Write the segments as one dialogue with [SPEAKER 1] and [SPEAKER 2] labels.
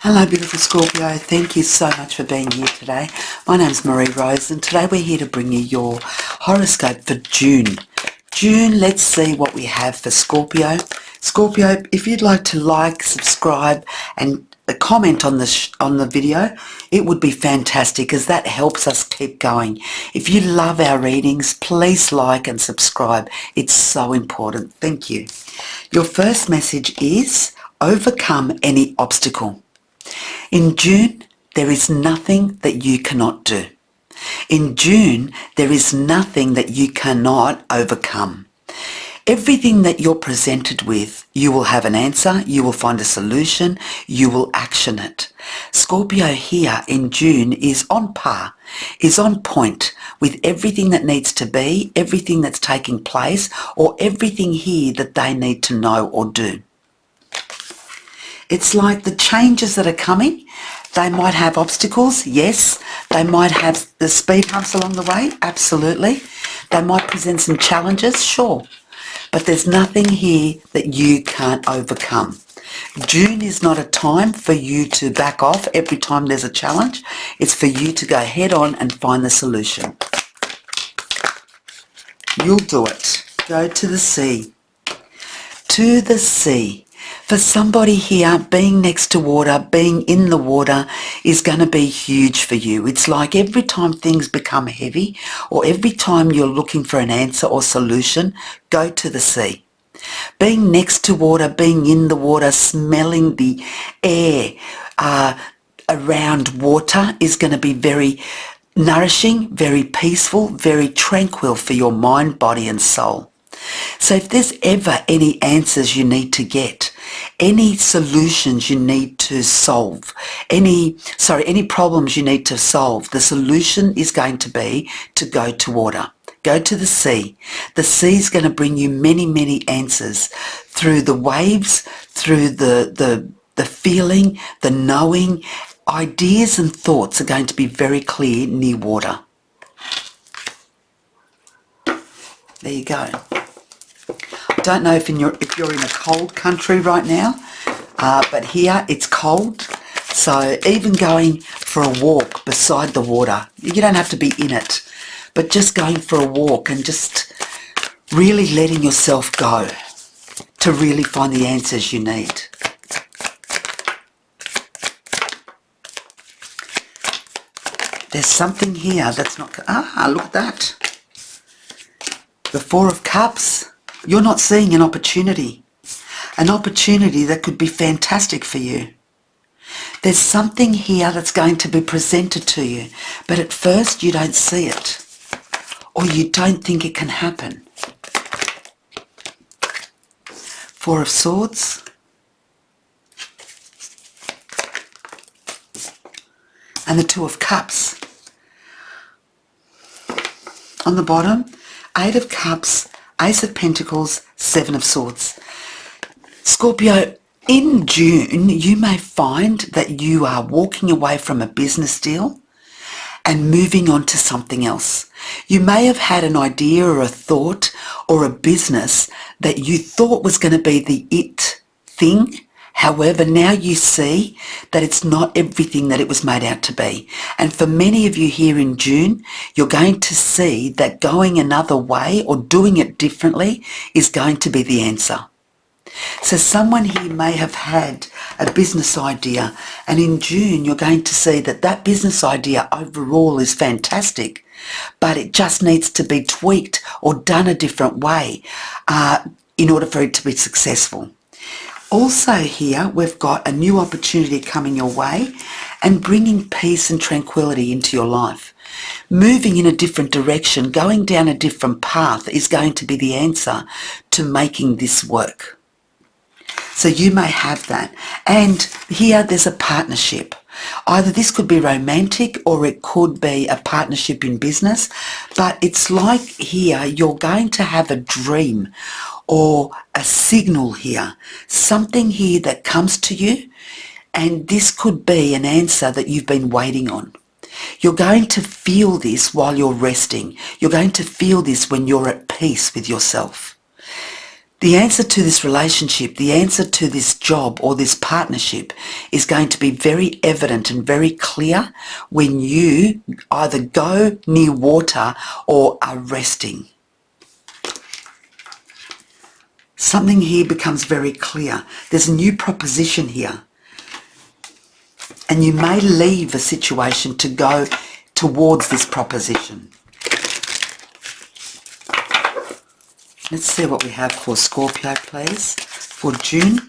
[SPEAKER 1] Hello beautiful Scorpio, thank you so much for being here today. My name's Marie Rose and today we're here to bring you your horoscope for June. Let's see what we have for Scorpio. Scorpio, if you'd like to like, subscribe and comment on the video, it would be fantastic as that helps us keep going. If you love our readings, please like and subscribe. It's so important. Thank you. Your first message is overcome any obstacle. In June, there is nothing that you cannot do. In June, there is nothing that you cannot overcome. Everything that you're presented with, you will have an answer, you will find a solution, you will action it. Scorpio here in June is on par, is on point with everything that needs to be, everything that's taking place, or everything here that they need to know or do. It's like the changes that are coming, they might have obstacles, yes. They might have the speed bumps along the way, absolutely. They might present some challenges, sure. But there's nothing here that you can't overcome. June is not a time for you to back off every time there's a challenge. It's for you to go head on and find the solution. You'll do it. Go to the sea. To the sea. For somebody here, being next to water, being in the water is going to be huge for you. It's like every time things become heavy or every time you're looking for an answer or solution, go to the sea. Being next to water, being in the water, smelling the air around water is going to be very nourishing, very peaceful, very tranquil for your mind, body and soul. So if there's ever any answers you need to get, any solutions you need to solve, any problems you need to solve, the solution is going to be to go to water. Go to the sea. The sea is going to bring you many, many answers through the waves, through the feeling, the knowing. Ideas and thoughts are going to be very clear near water. There you go. I don't know if you're in a cold country right now, but here it's cold. So even going for a walk beside the water, you don't have to be in it, but just going for a walk and just really letting yourself go to really find the answers you need. There's something here that's not... look at that. The Four of Cups. You're not seeing an opportunity that could be fantastic for you. There's something here that's going to be presented to you, but at first you don't see it, or you don't think it can happen. Four of Swords. And the Two of Cups. On the bottom, Eight of Cups, Ace of Pentacles, Seven of Swords. Scorpio, in June, you may find that you are walking away from a business deal and moving on to something else. You may have had an idea or a thought or a business that you thought was going to be the it thing. However, now you see that it's not everything that it was made out to be. And for many of you here in June, you're going to see that going another way or doing it differently is going to be the answer. So someone here may have had a business idea, and in June you're going to see that that business idea overall is fantastic, but it just needs to be tweaked or done a different way in order for it to be successful. Also here, we've got a new opportunity coming your way and bringing peace and tranquility into your life. Moving in a different direction, going down a different path is going to be the answer to making this work. So you may have that. And here there's a partnership. Either this could be romantic or it could be a partnership in business, but it's like here you're going to have a dream or a signal here, something here that comes to you, and this could be an answer that you've been waiting on. You're going to feel this while you're resting. You're going to feel this when you're at peace with yourself. The answer to this relationship, the answer to this job or this partnership is going to be very evident and very clear when you either go near water or are resting. Something here becomes very clear. There's a new proposition here. And you may leave a situation to go towards this proposition. Let's see what we have for Scorpio, please, for June.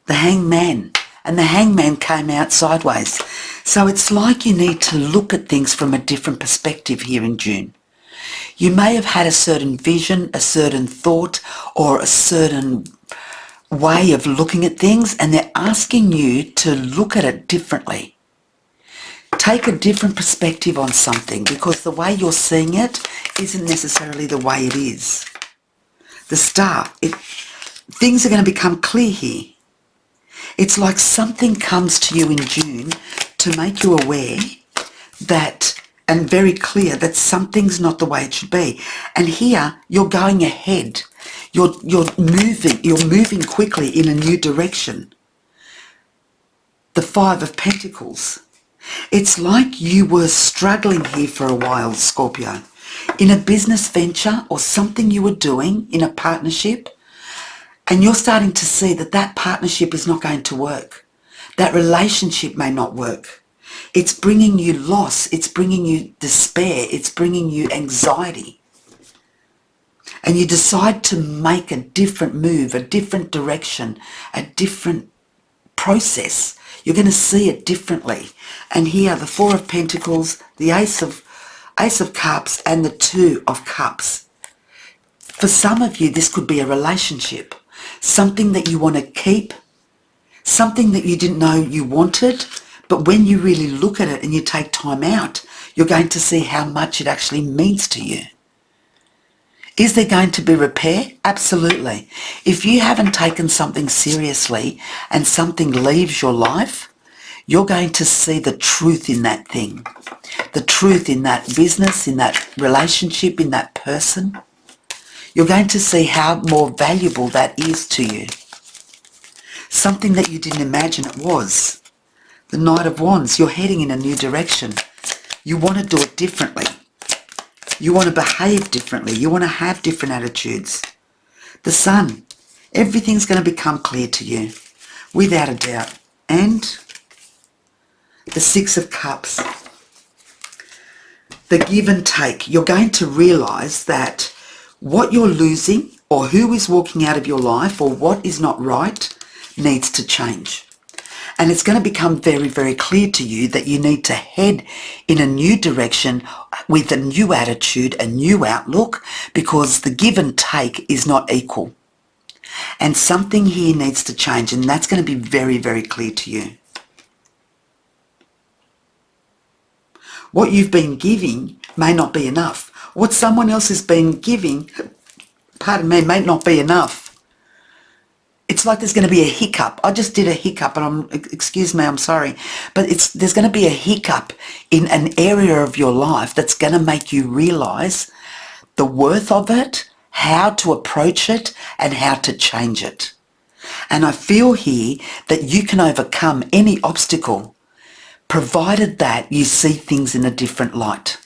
[SPEAKER 1] The Hangman. And the Hangman came out sideways. So it's like you need to look at things from a different perspective here in June. You may have had a certain vision, a certain thought, or a certain way of looking at things, and they're asking you to look at it differently. Take a different perspective on something, because the way you're seeing it isn't necessarily the way it is. The Star, things are going to become clear here. It's like something comes to you in June to make you aware that, and very clear that something's not the way it should be. And here you're going ahead. You're moving quickly in a new direction. The Five of Pentacles. It's like you were struggling here for a while, Scorpio, in a business venture or something you were doing in a partnership, and you're starting to see that that partnership is not going to work. That relationship may not work. It's bringing you loss. It's bringing you despair. It's bringing you anxiety. And you decide to make a different move, a different direction, a different process. You're going to see it differently. And here, the Four of Pentacles, the Ace of Cups, and the Two of Cups. For some of you, this could be a relationship. Something that you want to keep. Something that you didn't know you wanted. But when you really look at it and you take time out, you're going to see how much it actually means to you. Is there going to be repair? Absolutely. If you haven't taken something seriously and something leaves your life, you're going to see the truth in that thing. The truth in that business, in that relationship, in that person. You're going to see how more valuable that is to you. Something that you didn't imagine it was. The Knight of Wands, you're heading in a new direction. You want to do it differently. You want to behave differently. You want to have different attitudes. The Sun, everything's going to become clear to you, without a doubt. And the Six of Cups, the give and take. You're going to realise that what you're losing, or who is walking out of your life, or what is not right, needs to change. And it's going to become very, very clear to you that you need to head in a new direction with a new attitude, a new outlook, because the give and take is not equal. And something here needs to change, and that's going to be very, very clear to you. What you've been giving may not be enough. What someone else has been giving, pardon me, may not be enough. It's like there's going to be a hiccup. I just did a hiccup, and excuse me, I'm sorry. But there's going to be a hiccup in an area of your life that's going to make you realise the worth of it, how to approach it, and how to change it. And I feel here that you can overcome any obstacle, provided that you see things in a different light.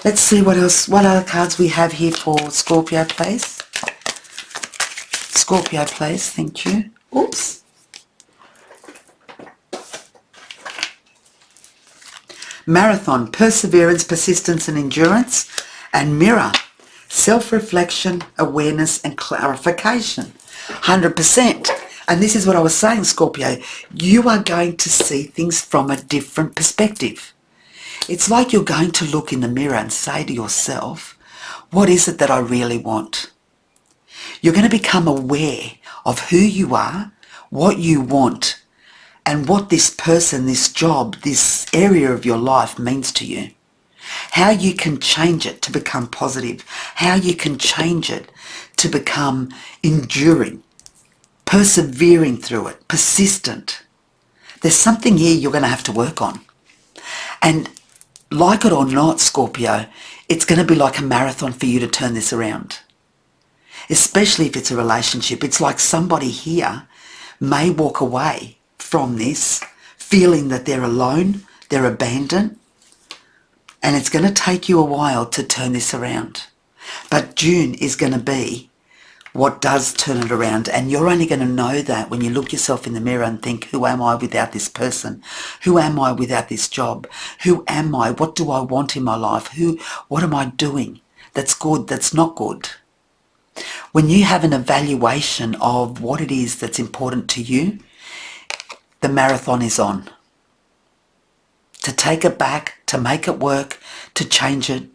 [SPEAKER 1] Let's see what else, what other cards we have here for Scorpio, please. Scorpio, please. Thank you. Oops. Marathon, perseverance, persistence and endurance. And Mirror, self-reflection, awareness and clarification. 100%. And this is what I was saying, Scorpio. You are going to see things from a different perspective. It's like you're going to look in the mirror and say to yourself, what is it that I really want? You're going to become aware of who you are, what you want, and what this person, this job, this area of your life means to you. How you can change it to become positive. How you can change it to become enduring, persevering through it, persistent. There's something here you're going to have to work on. And like it or not, Scorpio, it's going to be like a marathon for you to turn this around. Especially if it's a relationship. It's like somebody here may walk away from this feeling that they're alone, they're abandoned, and it's going to take you a while to turn this around. But June is going to be what does turn it around, and you're only going to know that when you look yourself in the mirror and think, who am I without this person? Who am I without this job? Who am I? What do I want in my life? What am I doing that's good, that's not good? When you have an evaluation of what it is that's important to you, the marathon is on. To take it back, to make it work, to change it,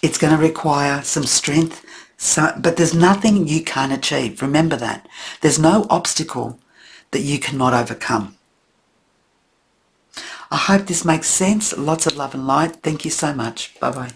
[SPEAKER 1] it's going to require some strength, but there's nothing you can't achieve. Remember that. There's no obstacle that you cannot overcome. I hope this makes sense. Lots of love and light. Thank you so much. Bye-bye.